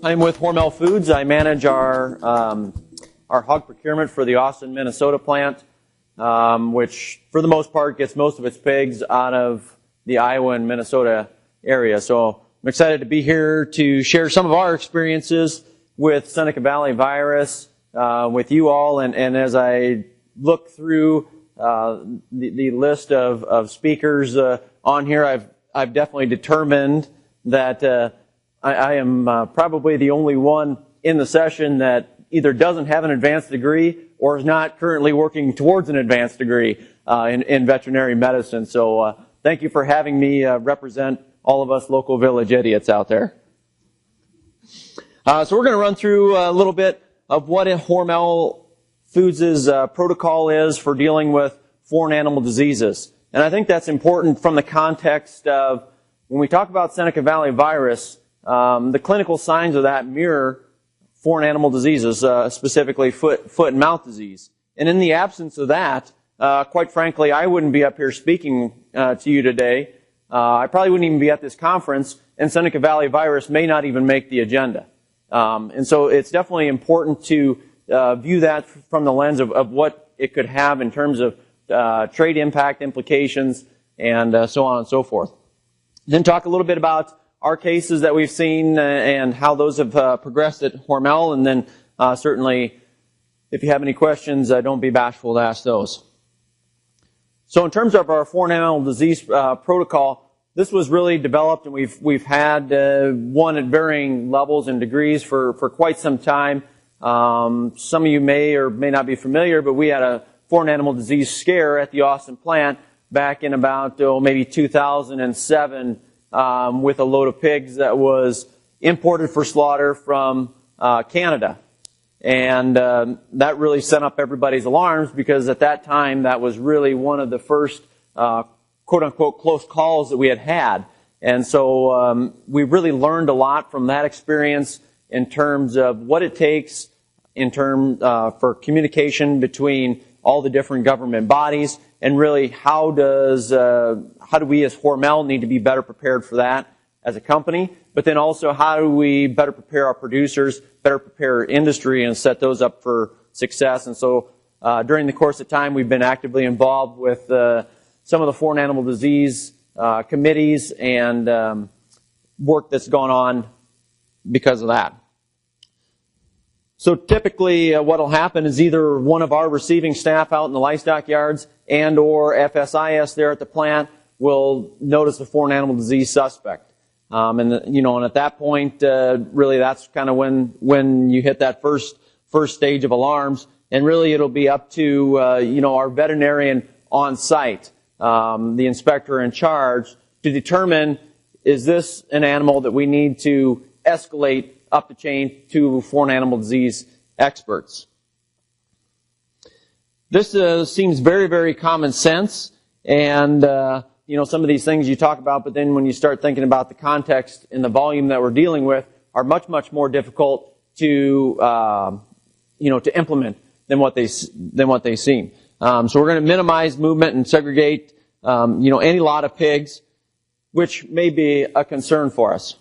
I'm with Hormel Foods. I manage our hog procurement for the Austin, Minnesota plant, which for the most part gets most of its pigs out of the Iowa and Minnesota area. So I'm excited to be here to share some of our experiences with Seneca Virus with you all. And as I look through the list of speakers on here, I've definitely determined that I am probably the only one in the session that either doesn't have an advanced degree or is not currently working towards an advanced degree in veterinary medicine. So thank you for having me represent all of us local village idiots out there. So we're going to run through a little bit of what Hormel Foods' protocol is for dealing with foreign animal diseases. And I think that's important from the context of when we talk about Seneca Valley virus, the clinical signs of that mirror foreign animal diseases, specifically foot and mouth disease. And in the absence of that, quite frankly, I wouldn't be up here speaking to you today. I probably wouldn't even be at this conference, and Seneca Valley virus may not even make the agenda. And so it's definitely important to view that from the lens of what it could have in terms of trade impact implications and so on and so forth. Then talk a little bit about our cases that we've seen and how those have progressed at Hormel, and then certainly if you have any questions, don't be bashful to ask those. So in terms of our foreign animal disease protocol, this was really developed, and we've had one at varying levels and degrees for quite some time. Some of you may or may not be familiar, but we had a foreign animal disease scare at the Austin plant back in about maybe 2007 with a load of pigs that was imported for slaughter from Canada. And that really sent up everybody's alarms, because at that time that was really one of the first quote-unquote close calls that we had had. And so we really learned a lot from that experience in terms of what it takes in terms for communication between all the different government bodies, and really how do we as Hormel need to be better prepared for that as a company, but then also how do we better prepare our producers, better prepare our industry, and set those up for success. And so during the course of time, we've been actively involved with some of the foreign animal disease committees and work that's gone on because of that. So typically what will happen is either one of our receiving staff out in the livestock yards and or FSIS there at the plant will notice a foreign animal disease suspect. And at that point, really that's kind of when you hit that first stage of alarms, and really it'll be up to our veterinarian on site, the inspector in charge, to determine, is this an animal that we need to escalate up the chain to foreign animal disease experts. This seems very, very common sense, and some of these things you talk about, but then when you start thinking about the context and the volume that we're dealing with, are much, much more difficult to to implement than what they seem. So we're going to minimize movement and segregate any lot of pigs, which may be a concern for us.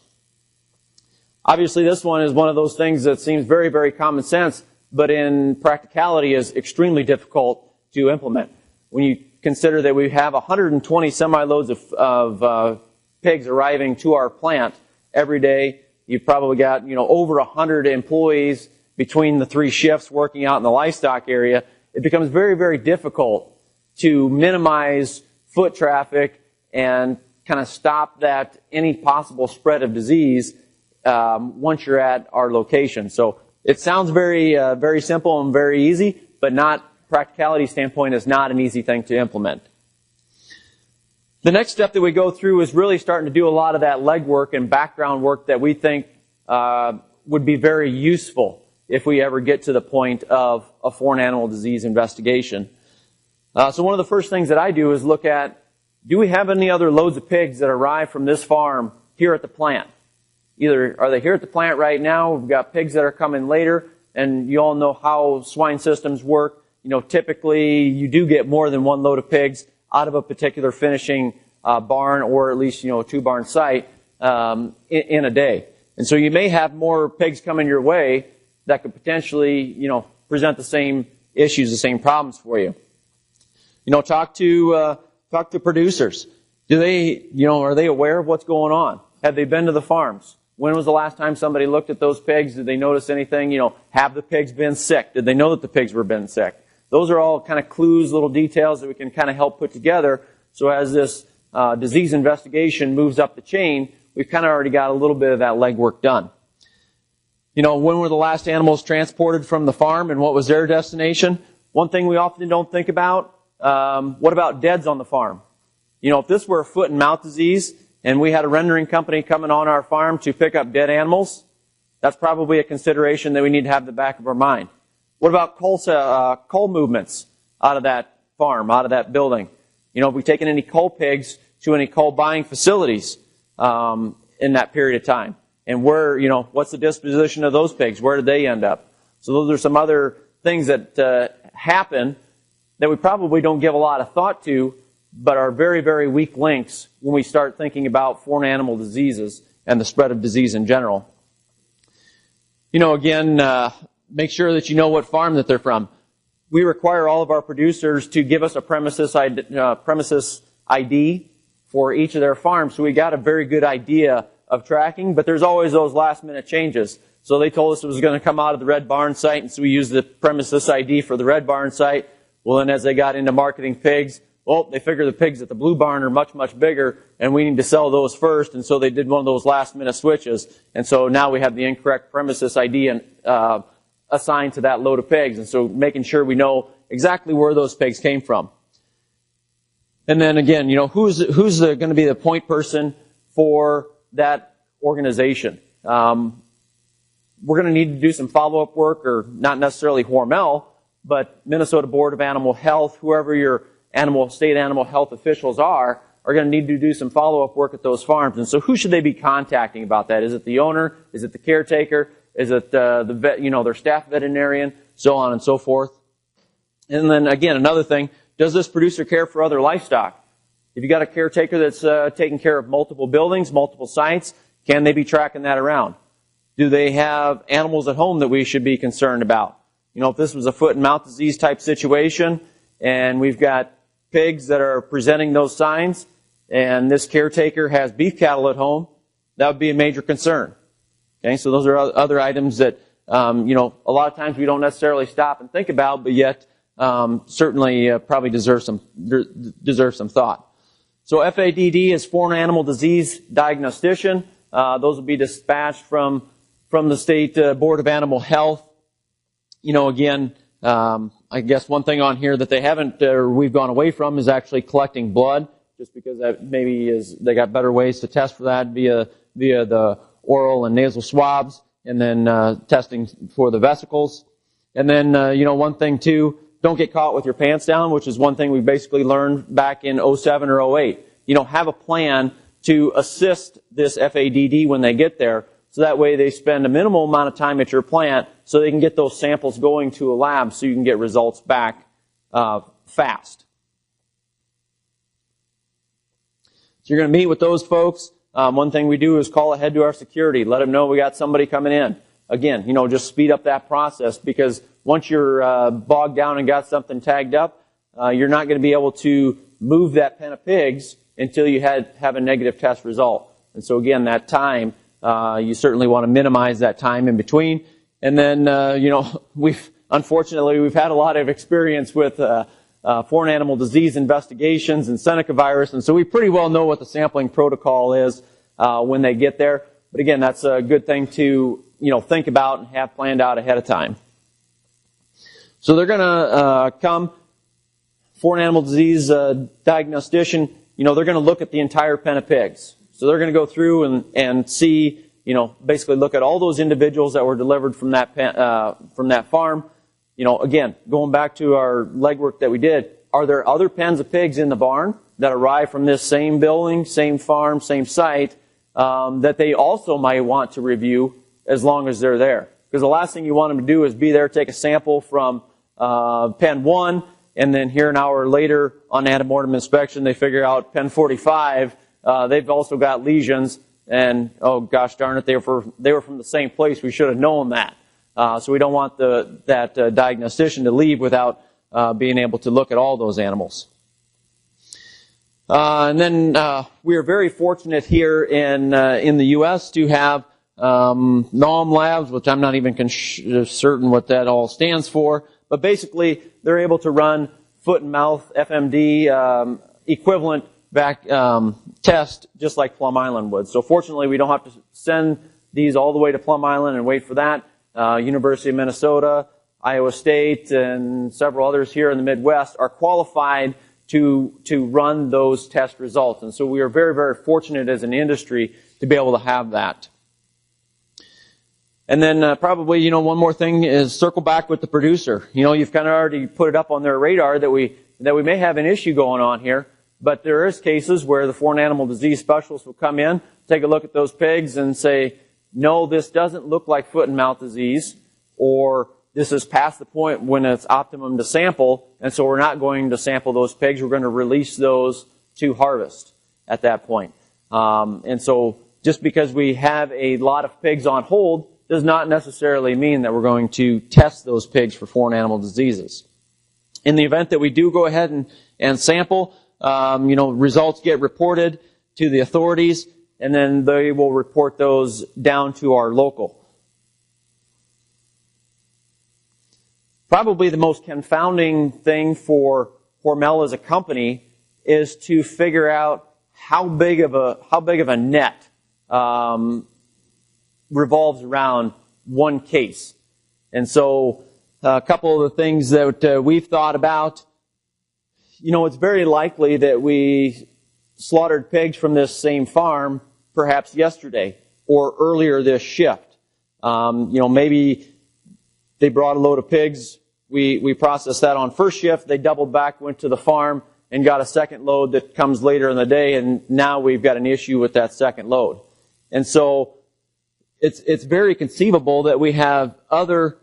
Obviously, this one is one of those things that seems very, very common sense, but in practicality is extremely difficult to implement. When you consider that we have 120 semi-loads of pigs arriving to our plant every day, you've probably got over 100 employees between the 3 shifts working out in the livestock area. It becomes very, very difficult to minimize foot traffic and kind of stop that any possible spread of disease once you're at our location. So it sounds very, very simple and very easy, but practicality standpoint is not an easy thing to implement. The next step that we go through is really starting to do a lot of that legwork and background work that we think would be very useful if we ever get to the point of a foreign animal disease investigation. So one of the first things that I do is look at, do we have any other loads of pigs that arrive from this farm here at the plant? Either are they here at the plant right now, we've got pigs that are coming later, and you all know how swine systems work. Typically you do get more than one load of pigs out of a particular finishing barn, or at least 2 barn site in a day. And so you may have more pigs coming your way that could potentially, present the same issues, the same problems for you. Talk to producers. Do they, are they aware of what's going on? Have they been to the farms? When was the last time somebody looked at those pigs? Did they notice anything? Have the pigs been sick? Did they know that the pigs were been sick? Those are all kind of clues, little details that we can kind of help put together. So as this disease investigation moves up the chain, we've kind of already got a little bit of that legwork done. When were the last animals transported from the farm and what was their destination? One thing we often don't think about, what about deads on the farm? If this were a foot and mouth disease and we had a rendering company coming on our farm to pick up dead animals, that's probably a consideration that we need to have in the back of our mind. What about coal movements out of that farm, out of that building? Have we taken any coal pigs to any coal buying facilities in that period of time? And where, what's the disposition of those pigs? Where did they end up? So those are some other things that happen that we probably don't give a lot of thought to, but are very, very weak links when we start thinking about foreign animal diseases and the spread of disease in general. Again, make sure that you know what farm that they're from. We require all of our producers to give us a premises ID for each of their farms, so we got a very good idea of tracking, but there's always those last-minute changes. So they told us it was going to come out of the Red Barn site, and so we used the premises ID for the Red Barn site. Well, then as they got into marketing pigs, they figure the pigs at the Blue Barn are much, much bigger, and we need to sell those first, and so they did one of those last-minute switches. And so now we have the incorrect premises ID assigned to that load of pigs, and so making sure we know exactly where those pigs came from. And then again, who's going to be the point person for that organization? We're going to need to do some follow-up work, or not necessarily Hormel, but Minnesota Board of Animal Health, whoever your state animal health officials are going to need to do some follow-up work at those farms. And so who should they be contacting about that? Is it the owner? Is it the caretaker? Is it the vet, their staff veterinarian? So on and so forth. And then again, another thing, does this producer care for other livestock? If you got a caretaker that's taking care of multiple buildings, multiple sites, can they be tracking that around? Do they have animals at home that we should be concerned about? If this was a foot and mouth disease type situation and we've got pigs that are presenting those signs and this caretaker has beef cattle at home, that would be a major concern. Okay, so those are other items that, a lot of times we don't necessarily stop and think about, but yet certainly probably deserve some thought. So FADD is Foreign Animal Disease Diagnostician. Those will be dispatched from the State Board of Animal Health. Again, I guess one thing on here that they haven't, or we've gone away from, is actually collecting blood, just because that maybe they got better ways to test for that via the oral and nasal swabs, and then testing for the vesicles. And then, one thing too, don't get caught with your pants down, which is one thing we basically learned back in 07 or 08. Have a plan to assist this FADD when they get there, so that way they spend a minimal amount of time at your plant so they can get those samples going to a lab so you can get results back fast. So you're going to meet with those folks. One thing we do is call ahead to our security. Let them know we got somebody coming in. Again, just speed up that process, because once you're bogged down and got something tagged up, you're not going to be able to move that pen of pigs until you have a negative test result. And so again, that time, you certainly want to minimize that time in between. And then, unfortunately, we've had a lot of experience with foreign animal disease investigations and Seneca virus, and so we pretty well know what the sampling protocol is when they get there. But again, that's a good thing to think about and have planned out ahead of time. So they're going to come, foreign animal disease diagnostician. They're going to look at the entire pen of pigs. So they're going to go through and see, basically look at all those individuals that were delivered from that farm. Again, going back to our legwork that we did, are there other pens of pigs in the barn that arrive from this same building, same farm, same site, that they also might want to review as long as they're there? Because the last thing you want them to do is be there, take a sample from pen 1, and then here an hour later on antemortem inspection, they figure out pen 45, they've also got lesions. and oh gosh darn it, they were from the same place. We should have known that. So we don't want that diagnostician to leave without being able to look at all those animals. And then we are very fortunate here in the U.S. to have NOM labs, which I'm not even certain what that all stands for, but basically they're able to run foot and mouth FMD equivalent test just like Plum Island would. So fortunately we don't have to send these all the way to Plum Island and wait for that. University of Minnesota, Iowa State, and several others here in the Midwest are qualified to run those test results. And so we are very, very fortunate as an industry to be able to have that. And then probably, one more thing is circle back with the producer. You've kind of already put it up on their radar that we may have an issue going on here, but there is cases where the foreign animal disease specialist will come in, take a look at those pigs and say, no, this doesn't look like foot and mouth disease, or this is past the point when it's optimum to sample, and so we're not going to sample those pigs. We're going to release those to harvest at that point. And so just because we have a lot of pigs on hold does not necessarily mean that we're going to test those pigs for foreign animal diseases. In the event that we do go ahead and sample, results get reported to the authorities, and then they will report those down to our local. Probably the most confounding thing for Hormel as a company is to figure out how big of a net revolves around one case. And so a couple of the things that we've thought about, it's very likely that we slaughtered pigs from this same farm perhaps yesterday or earlier this shift. Maybe they brought a load of pigs. We processed that on first shift. They doubled back, went to the farm, and got a second load that comes later in the day, and now we've got an issue with that second load. And so it's very conceivable that we have other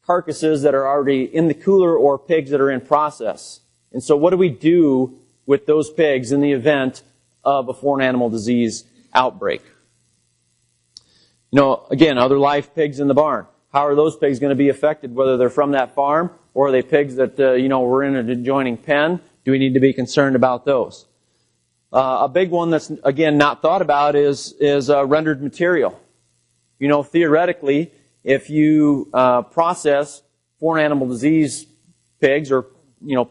carcasses that are already in the cooler or pigs that are in process. And so what do we do with those pigs in the event of a foreign animal disease outbreak? Again, other live pigs in the barn. How are those pigs going to be affected, whether they're from that farm or are they pigs that, were in an adjoining pen? Do we need to be concerned about those? A big one that's, again, not thought about is rendered material. Theoretically, if you process foreign animal disease pigs or,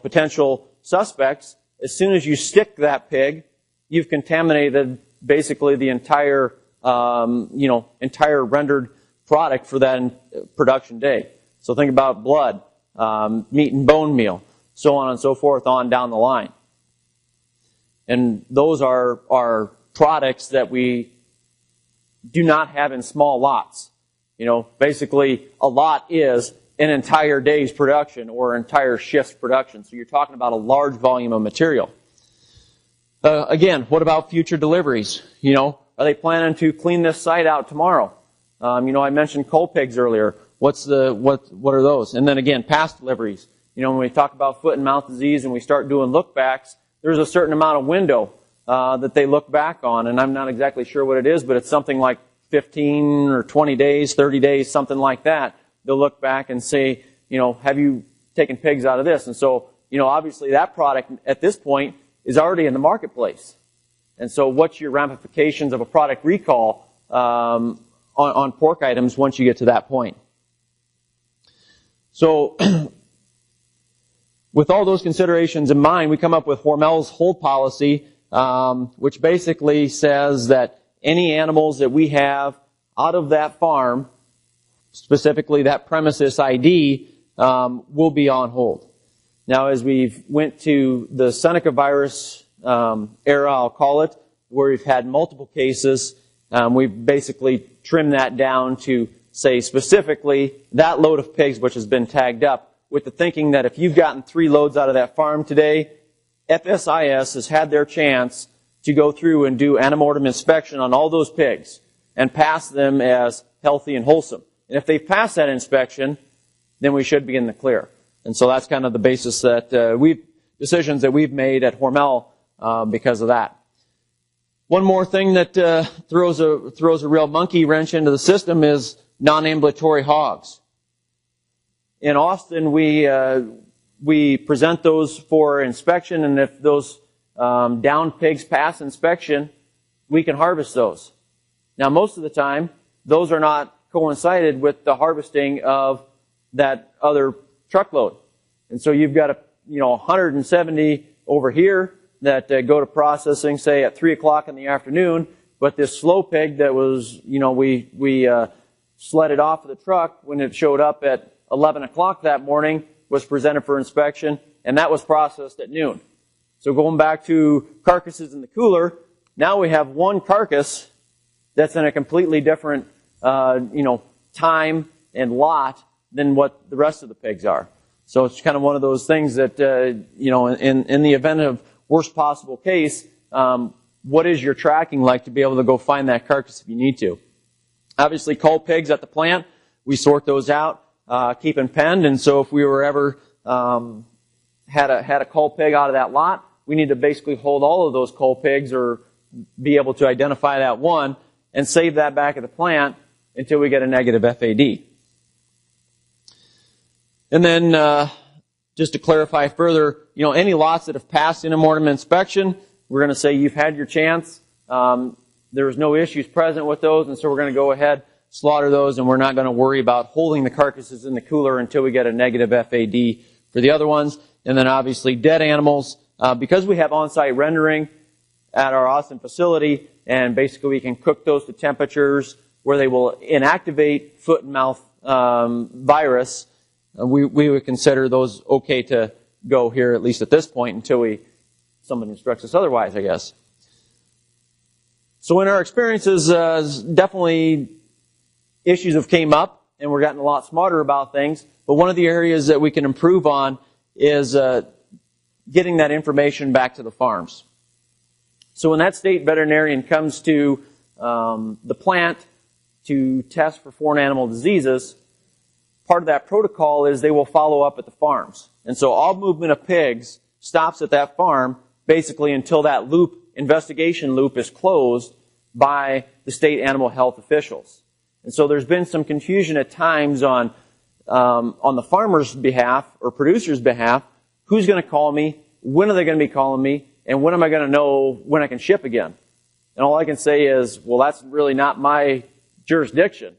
potential suspects, as soon as you stick that pig, you've contaminated basically the entire rendered product for that production day. So think about blood, meat and bone meal, so on and so forth on down the line. And those are products that we do not have in small lots. Basically a lot is an entire day's production or entire shift's production. So you're talking about a large volume of material. Again, what about future deliveries? Are they planning to clean this site out tomorrow? I mentioned coal pigs earlier. What are those? And then again, past deliveries. When we talk about foot and mouth disease and we start doing look backs, there's a certain amount of window that they look back on, and I'm not exactly sure what it is, but it's something like 15 or 20 days, 30 days, something like that. They'll look back and say, have you taken pigs out of this? And so, obviously that product at this point is already in the marketplace. And so what's your ramifications of a product recall on pork items once you get to that point? So with all those considerations in mind, we come up with Hormel's hold policy, which basically says that any animals that we have out of that farm, specifically that premises ID, will be on hold. Now, as we've went to the Seneca Virus era, I'll call it, where we've had multiple cases, we've basically trimmed that down to say specifically that load of pigs which has been tagged up, with the thinking that if you've gotten 3 loads out of that farm today, FSIS has had their chance to go through and do antemortem inspection on all those pigs and pass them as healthy and wholesome. And if they've passed that inspection, then we should be in the clear. And so that's kind of the basis that decisions that we've made at Hormel because of that. One more thing that throws a real monkey wrench into the system is nonambulatory hogs. In Austin, we present those for inspection, and if those down pigs pass inspection, we can harvest those. Now, most of the time, those are not coincided with the harvesting of that other truckload. And so you've got 170 over here that go to processing, say, at 3 o'clock in the afternoon, but this slow pig that was, we sledded off of the truck when it showed up at 11 o'clock that morning was presented for inspection, and that was processed at noon. So going back to carcasses in the cooler, now we have one carcass that's in a completely different, time and lot than what the rest of the pigs are. So it's kind of one of those things that, in the event of worst possible case, what is your tracking like to be able to go find that carcass if you need to? Obviously, cull pigs at the plant, we sort those out, keep them penned, and so if we were ever had a cull pig out of that lot, we need to basically hold all of those cull pigs or be able to identify that one and save that back at the plant until we get a negative FAD. And then, just to clarify further, any lots that have passed intermortem inspection, we're going to say you've had your chance. There was no issues present with those, and so we're going to go ahead, slaughter those, and we're not going to worry about holding the carcasses in the cooler until we get a negative FAD for the other ones. And then obviously dead animals, because we have on-site rendering at our Austin facility, and basically we can cook those to temperatures where they will inactivate foot and mouth virus. We would consider those okay to go here, at least at this point, until somebody instructs us otherwise, I guess. So in our experiences, definitely issues have came up, and we're getting a lot smarter about things. But one of the areas that we can improve on is getting that information back to the farms. So when that state veterinarian comes to the plant to test for foreign animal diseases, part of that protocol is they will follow up at the farms. And so all movement of pigs stops at that farm basically until that investigation loop is closed by the state animal health officials. And so there's been some confusion at times on the farmer's behalf or producer's behalf. Who's going to call me? When are they going to be calling me? And when am I going to know when I can ship again? And all I can say is, well, that's really not my jurisdiction.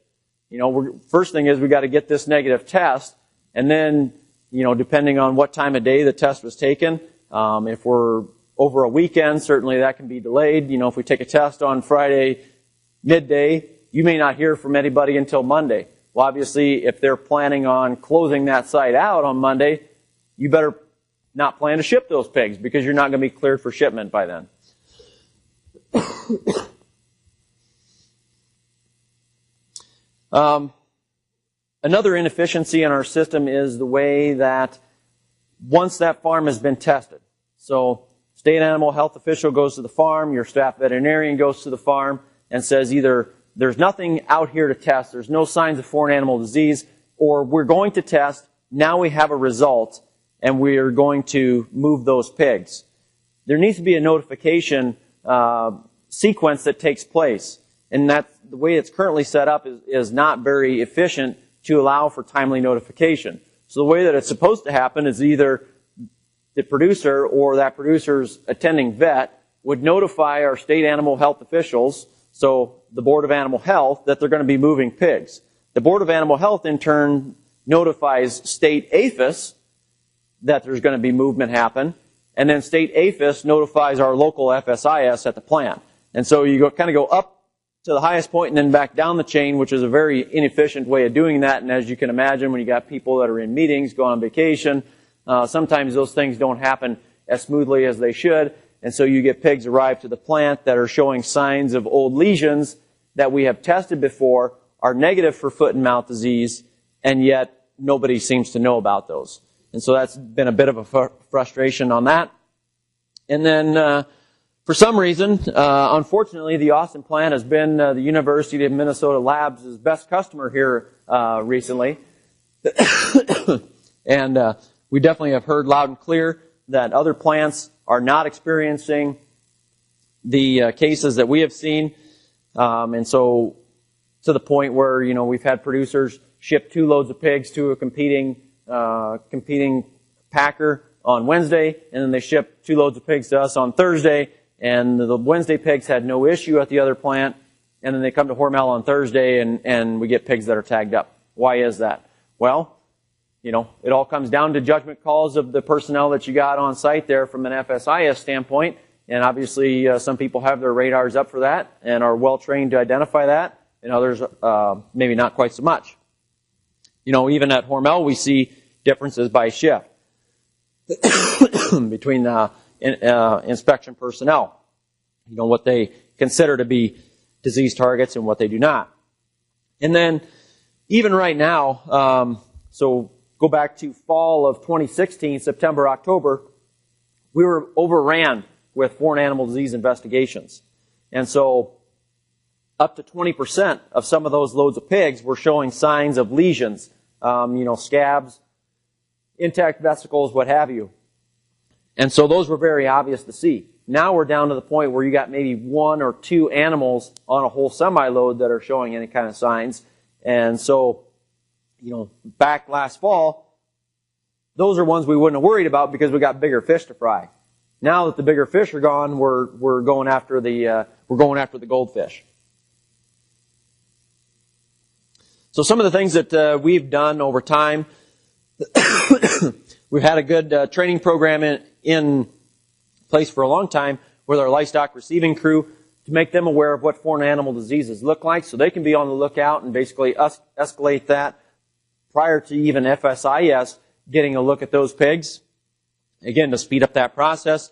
First thing is we got to get this negative test, and then, depending on what time of day the test was taken, if we're over a weekend, certainly that can be delayed. If we take a test on Friday midday, you may not hear from anybody until Monday. Well, obviously, if they're planning on closing that site out on Monday, you better not plan to ship those pigs because you're not going to be cleared for shipment by then. Another inefficiency in our system is the way that once that farm has been tested. So state animal health official goes to the farm, your staff veterinarian goes to the farm and says either there's nothing out here to test, there's no signs of foreign animal disease, or we're going to test, now we have a result, and we are going to move those pigs. There needs to be a notification sequence that takes place, and that's the way it's currently set up is not very efficient to allow for timely notification. So the way that it's supposed to happen is either the producer or that producer's attending vet would notify our state animal health officials, so the Board of Animal Health, that they're going to be moving pigs. The Board of Animal Health, in turn, notifies state APHIS that there's going to be movement happen, and then state APHIS notifies our local FSIS at the plant. And so you kind of go up to the highest point and then back down the chain, which is a very inefficient way of doing that. And as you can imagine, when you got people that are in meetings, go on vacation, sometimes those things don't happen as smoothly as they should. And so you get pigs arrive to the plant that are showing signs of old lesions that we have tested before, are negative for foot and mouth disease, and yet nobody seems to know about those. And so that's been a bit of a frustration on that. And then for some reason, unfortunately, the Austin plant has been the University of Minnesota Labs' best customer here recently. And we definitely have heard loud and clear that other plants are not experiencing the cases that we have seen. And so to the point where, we've had producers ship 2 loads of pigs to a competing packer on Wednesday, and then they ship 2 loads of pigs to us on Thursday, and the Wednesday pigs had no issue at the other plant, and then they come to Hormel on Thursday, and we get pigs that are tagged up. Why is that? Well, it all comes down to judgment calls of the personnel that you got on site there from an FSIS standpoint, and obviously some people have their radars up for that and are well trained to identify that, and others maybe not quite so much. Even at Hormel, we see differences by shift between inspection personnel. What they consider to be disease targets and what they do not. And then even right now, so go back to fall of 2016, September, October, we were overran with foreign animal disease investigations. And so up to 20% of some of those loads of pigs were showing signs of lesions, scabs, intact vesicles, what have you. And so those were very obvious to see. Now we're down to the point where you got maybe 1 or 2 animals on a whole semi-load that are showing any kind of signs. And so, back last fall, those are ones we wouldn't have worried about because we got bigger fish to fry. Now that the bigger fish are gone, we're going after the goldfish. So some of the things that we've done over time, we've had a good training program in place for a long time with our livestock receiving crew to make them aware of what foreign animal diseases look like so they can be on the lookout and basically escalate that prior to even FSIS getting a look at those pigs. Again, to speed up that process.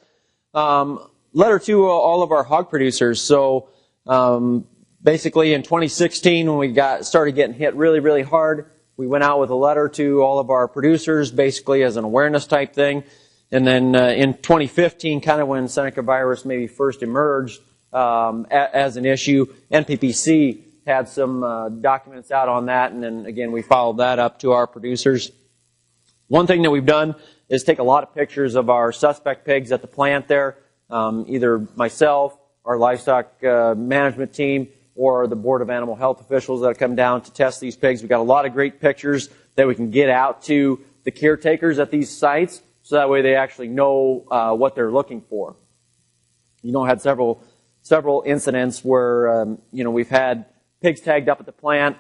Letter to all of our hog producers. So basically in 2016 when we started getting hit really, really hard, we went out with a letter to all of our producers basically as an awareness type thing. And then in 2015, kind of when Seneca Virus maybe first emerged as an issue, NPPC had some documents out on that, and then again we followed that up to our producers. One thing that we've done is take a lot of pictures of our suspect pigs at the plant there, either myself, our livestock management team, or the Board of Animal Health officials that have come down to test these pigs. We've got a lot of great pictures that we can get out to the caretakers at these sites, so that way they actually know what they're looking for. Had several incidents where we've had pigs tagged up at the plant,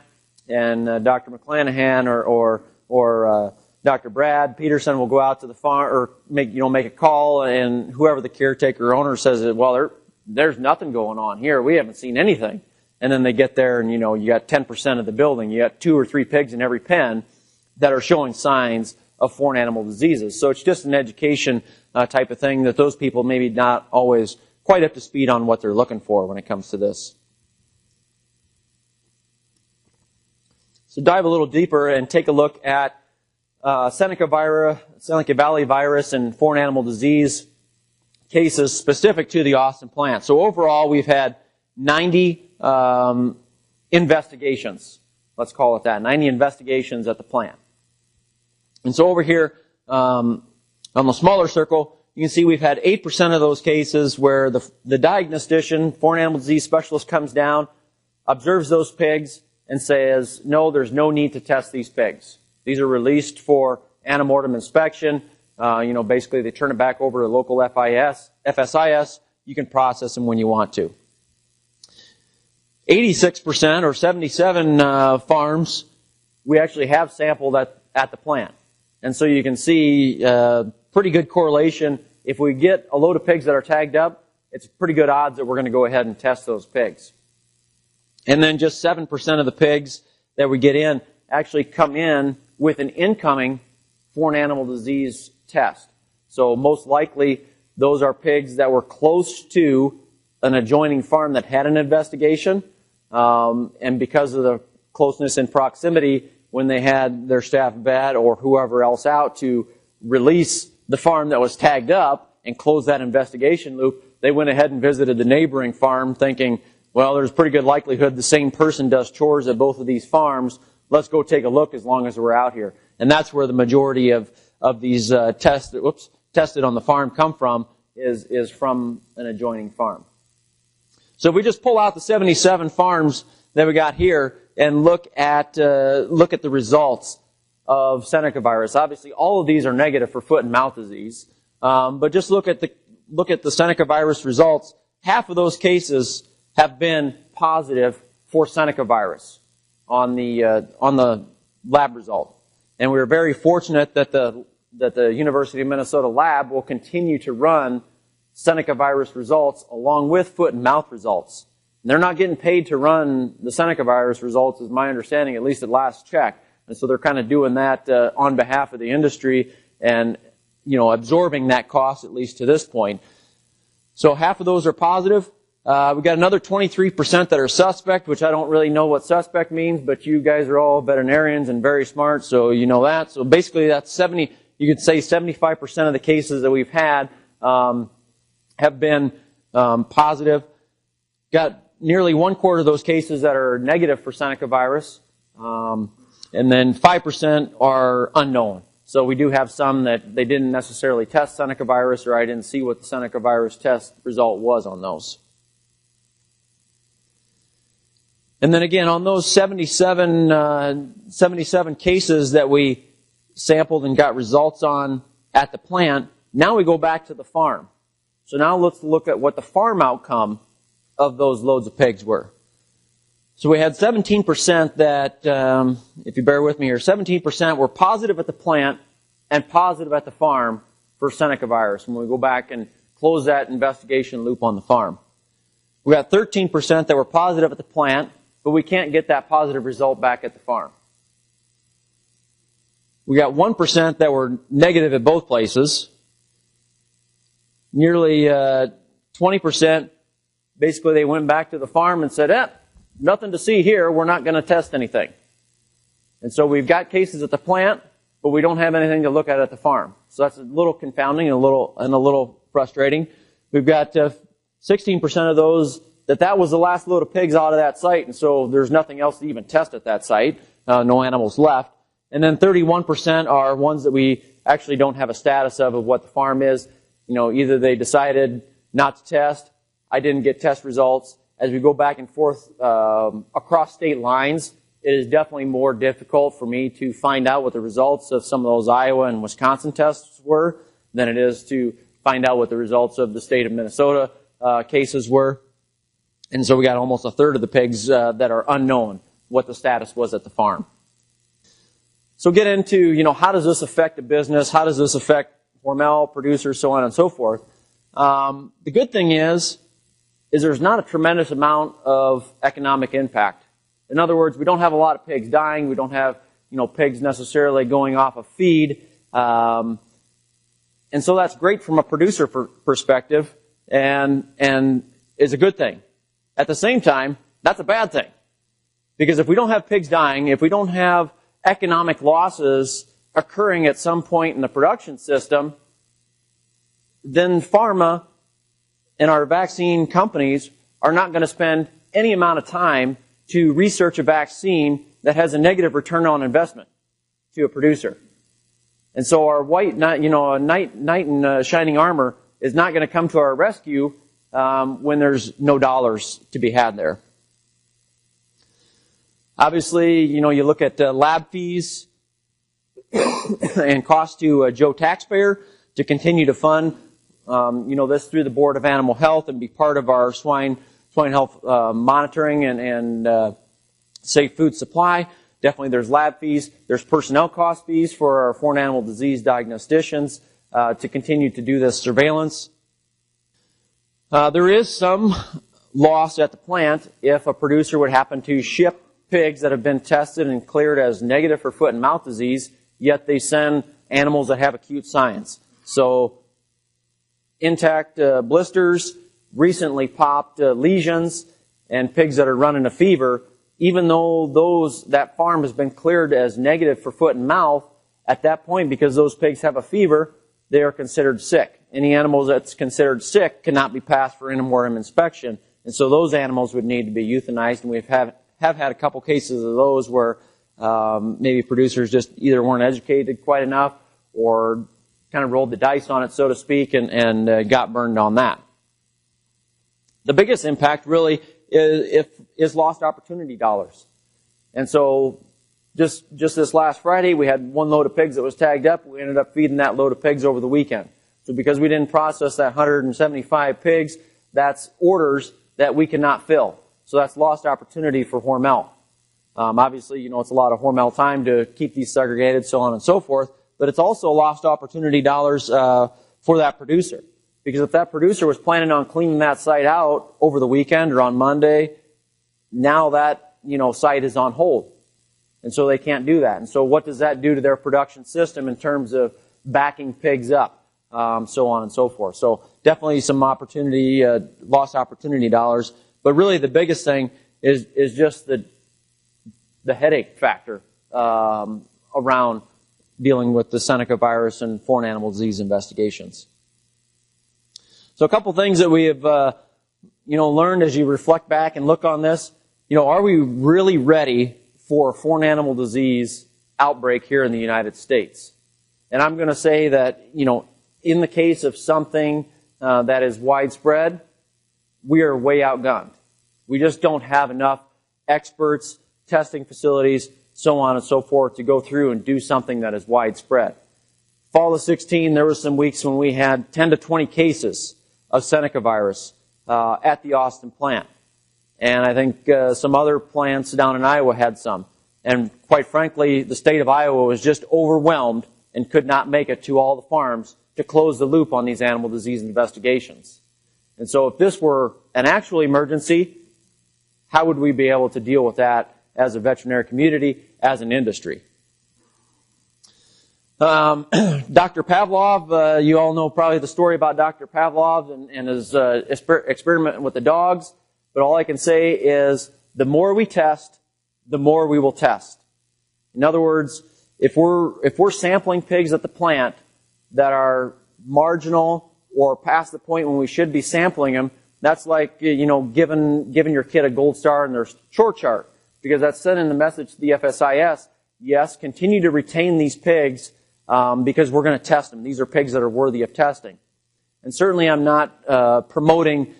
and Dr. McClanahan or Dr. Brad Peterson will go out to the farm or make a call, and whoever the caretaker owner says, well, there's nothing going on here. We haven't seen anything. And then they get there, and you got 10% of the building. You got 2 or 3 pigs in every pen that are showing signs of foreign animal diseases. So it's just an education type of thing that those people maybe not always quite up to speed on what they're looking for when it comes to this. So dive a little deeper and take a look at Seneca Valley virus and foreign animal disease cases specific to the Austin plant. So overall, we've had 90 investigations. Let's call it that. 90 investigations at the plant. And so over here, on the smaller circle, you can see we've had 8% of those cases where the diagnostician, foreign animal disease specialist, comes down, observes those pigs, and says, no, there's no need to test these pigs. These are released for antemortem inspection. Basically they turn it back over to local FSIS. You can process them when you want to. 86% or 77 farms, we actually have sampled at the plant. And so you can see pretty good correlation. If we get a load of pigs that are tagged up, it's pretty good odds that we're going to go ahead and test those pigs. And then just 7% of the pigs that we get in actually come in with an incoming foreign animal disease test. So most likely those are pigs that were close to an adjoining farm that had an investigation. And because of the closeness and proximity, when they had their staff vet or whoever else out to release the farm that was tagged up and close that investigation loop, they went ahead and visited the neighboring farm thinking, well, there's a pretty good likelihood the same person does chores at both of these farms. Let's go take a look as long as we're out here. And that's where the majority of these tested on the farm come from, is from an adjoining farm. So if we just pull out the 77 farms that we got here and look at the results of Seneca virus, obviously all of these are negative for foot and mouth disease. But just look at the Seneca virus results. Half of those cases have been positive for Seneca virus on the lab result, and we are very fortunate that the University of Minnesota lab will continue to run Seneca virus results along with foot and mouth results. And they're not getting paid to run the Seneca virus results, is my understanding, at least at last check. And so they're kind of doing that on behalf of the industry and, absorbing that cost at least to this point. So half of those are positive. We got another 23% that are suspect, which I don't really know what suspect means, but you guys are all veterinarians and very smart, so you know that. So basically that's you could say 75% of the cases that we've had have been positive. Got nearly 1/4 of those cases that are negative for Seneca virus, and then 5% are unknown. So we do have some that they didn't necessarily test Seneca virus, or I didn't see what the Seneca virus test result was on those. And then again, on those 77 cases that we sampled and got results on at the plant, now we go back to the farm. So now let's look at what the farm outcome of those loads of pigs were. So we had 17% that, if you bear with me here, 17% were positive at the plant and positive at the farm for Seneca virus when we go back and close that investigation loop on the farm. We got 13% that were positive at the plant, but we can't get that positive result back at the farm. We got 1% that were negative at both places. Nearly 20%, basically they went back to the farm and said, nothing to see here, we're not going to test anything. And so we've got cases at the plant, but we don't have anything to look at the farm. So that's a little confounding and a little frustrating. We've got 16% of those that was the last load of pigs out of that site, and so there's nothing else to even test at that site. No animals left. And then 31% are ones that we actually don't have a status of what the farm is. Either they decided not to test, I didn't get test results. As we go back and forth across state lines, it is definitely more difficult for me to find out what the results of some of those Iowa and Wisconsin tests were than it is to find out what the results of the state of Minnesota cases were. And so we got almost 1/3 of the pigs that are unknown what the status was at the farm. So get into, how does this affect the business? How does this affect Hormel producers, so on and so forth? The good thing is there's not a tremendous amount of economic impact. In other words, we don't have a lot of pigs dying. We don't have, pigs necessarily going off of feed. And so that's great from a producer perspective and is a good thing. At the same time, that's a bad thing. Because if we don't have pigs dying, if we don't have economic losses occurring at some point in the production system, then pharma and our vaccine companies are not going to spend any amount of time to research a vaccine that has a negative return on investment to a producer. And so our knight in shining armor is not going to come to our rescue when there's no dollars to be had there. Obviously, you look at lab fees and cost to Joe taxpayer to continue to fund, this through the Board of Animal Health and be part of our swine health monitoring and safe food supply. Definitely there's lab fees. There's personnel cost fees for our foreign animal disease diagnosticians to continue to do this surveillance. There is some loss at the plant if a producer would happen to ship pigs that have been tested and cleared as negative for foot and mouth disease, yet they send animals that have acute signs. So intact blisters, recently popped lesions, and pigs that are running a fever, even though that farm has been cleared as negative for foot and mouth, at that point, because those pigs have a fever, they are considered sick. Any animals that's considered sick cannot be passed for in-worm inspection, and so those animals would need to be euthanized, and we've have had a couple cases of those where maybe producers just either weren't educated quite enough or kind of rolled the dice on it, so to speak, and got burned on that. The biggest impact really is lost opportunity dollars. And so just this last Friday, we had one load of pigs that was tagged up. We ended up feeding that load of pigs over the weekend. So because we didn't process that 175 pigs, that's orders that we cannot fill. So that's lost opportunity for Hormel. Obviously, it's a lot of Hormel time to keep these segregated, so on and so forth. But it's also lost opportunity dollars for that producer. Because if that producer was planning on cleaning that site out over the weekend or on Monday, now that, site is on hold. And so they can't do that. And so what does that do to their production system in terms of backing pigs up, so on and so forth. So definitely some opportunity, lost opportunity dollars. But really the biggest thing is just the headache factor around dealing with the Seneca virus and foreign animal disease investigations. So a couple things that we have, learned as you reflect back and look on this. Are we really ready for a foreign animal disease outbreak here in the United States? And I'm going to say that, in the case of something that is widespread, we are way outgunned. We just don't have enough experts, testing facilities, so on and so forth to go through and do something that is widespread. Fall of 16, there were some weeks when we had 10 to 20 cases of Seneca virus at the Austin plant. And I think some other plants down in Iowa had some. And quite frankly, the state of Iowa was just overwhelmed and could not make it to all the farms to close the loop on these animal disease investigations. And so if this were an actual emergency, how would we be able to deal with that as a veterinary community, as an industry? Dr. Pavlov, you all know probably the story about Dr. Pavlov and his experiment with the dogs. But all I can say is the more we test, the more we will test. In other words, if we're sampling pigs at the plant that are marginal or past the point when we should be sampling them, that's like, giving your kid a gold star in their chore chart. Because that's sending the message to the FSIS, yes, continue to retain these pigs because we're going to test them. These are pigs that are worthy of testing. And certainly I'm not promoting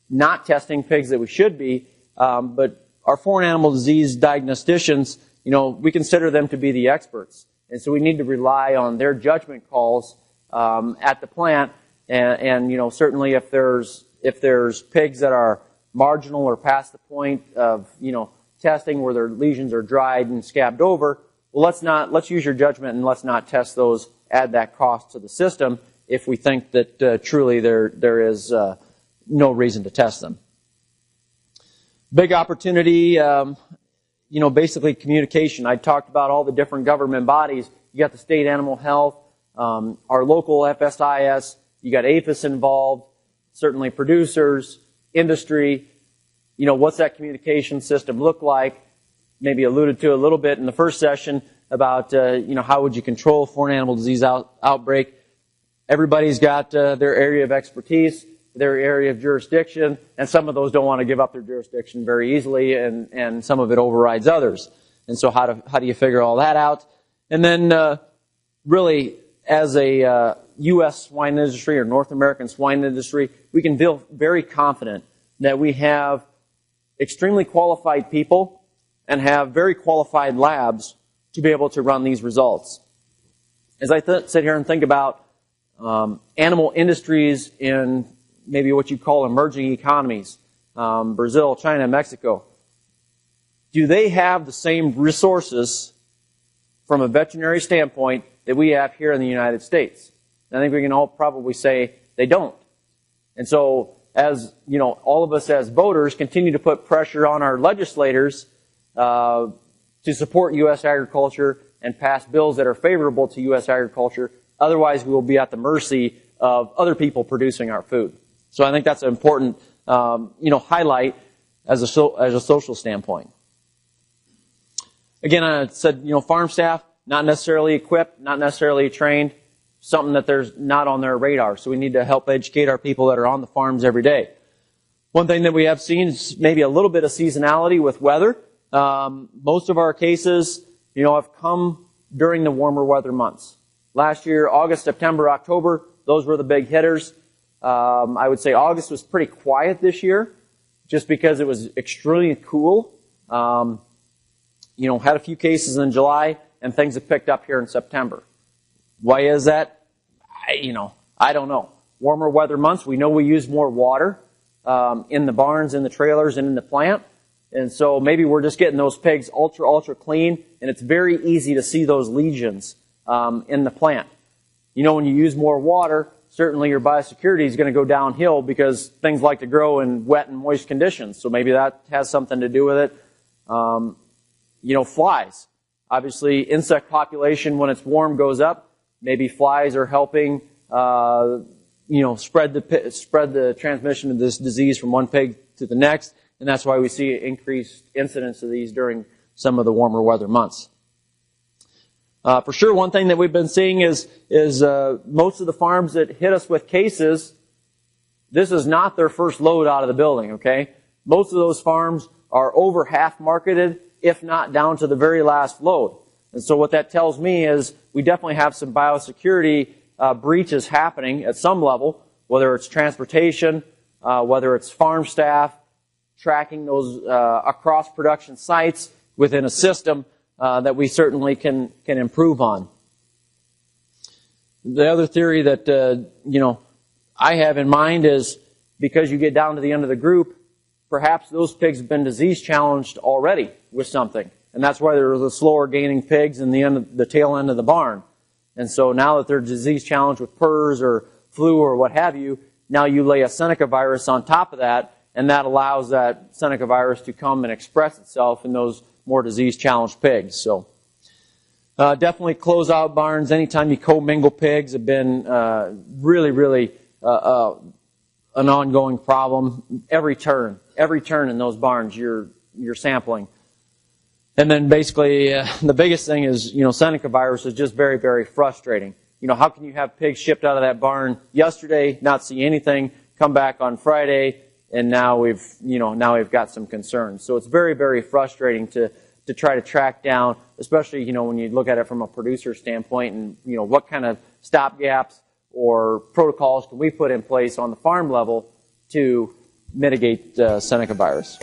not testing pigs that we should be, but our foreign animal disease diagnosticians, we consider them to be the experts. And so we need to rely on their judgment calls at the plant. And certainly if there's pigs that are marginal or past the point of, testing where their lesions are dried and scabbed over, well, let's use your judgment and let's not test those, add that cost to the system if we think that truly there is no reason to test them. Big opportunity, basically communication. I talked about all the different government bodies. You got the state animal health, our local FSIS, you got APHIS involved, certainly producers, industry. What's that communication system look like? Maybe alluded to a little bit in the first session about, how would you control foreign animal disease outbreak? Everybody's got their area of expertise, their area of jurisdiction, and some of those don't want to give up their jurisdiction very easily, and some of it overrides others. And so how do you figure all that out? And then really, as a U.S. swine industry or North American swine industry, we can feel very confident that we have extremely qualified people and have very qualified labs to be able to run these results. As I sit here and think about animal industries in maybe what you call emerging economies, Brazil, China, Mexico, do they have the same resources from a veterinary standpoint that we have here in the United States? And I think we can all probably say they don't. And so, as all of us as voters continue to put pressure on our legislators to support U.S. agriculture and pass bills that are favorable to U.S. agriculture, otherwise we will be at the mercy of other people producing our food. So I think that's an important, highlight as a social standpoint. Again, I said, farm staff, not necessarily equipped, not necessarily trained, something that there's not on their radar. So we need to help educate our people that are on the farms every day. One thing that we have seen is maybe a little bit of seasonality with weather. Most of our cases, have come during the warmer weather months. Last year, August, September, October, those were the big hitters. I would say August was pretty quiet this year, just because it was extremely cool. Had a few cases in July, and things have picked up here in September. Why is that? I don't know. Warmer weather months, we know we use more water in the barns, in the trailers, and in the plant. And so maybe we're just getting those pigs ultra clean, and it's very easy to see those lesions in the plant. When you use more water, certainly your biosecurity is going to go downhill because things like to grow in wet and moist conditions. So maybe that has something to do with it. Flies. Obviously, insect population, when it's warm, goes up. Maybe flies are helping, spread the transmission of this disease from one pig to the next. And that's why we see increased incidence of these during some of the warmer weather months. For sure, one thing that we've been seeing is most of the farms that hit us with cases, this is not their first load out of the building, okay? Most of those farms are over half marketed, if not down to the very last load. And so what that tells me is we definitely have some biosecurity breaches happening at some level, whether it's transportation, whether it's farm staff, tracking those across production sites within a system that we certainly can improve on. The other theory that I have in mind is because you get down to the end of the group, perhaps those pigs have been disease challenged already with something, and that's why they're the slower gaining pigs in the tail end of the barn. And so now that they're disease challenged with PRRS or flu or what have you, now you lay a Seneca virus on top of that, and that allows that Seneca virus to come and express itself in those more disease-challenged pigs. So definitely close out barns anytime you commingle pigs have been really an ongoing problem. Every turn in those barns you're sampling. And then basically the biggest thing is, Seneca virus is just very frustrating. How can you have pigs shipped out of that barn yesterday, not see anything, come back on Friday, and now we've got some concerns. So it's very frustrating to try to track down, especially, when you look at it from a producer standpoint and, what kind of stop gaps or protocols can we put in place on the farm level to mitigate Seneca virus.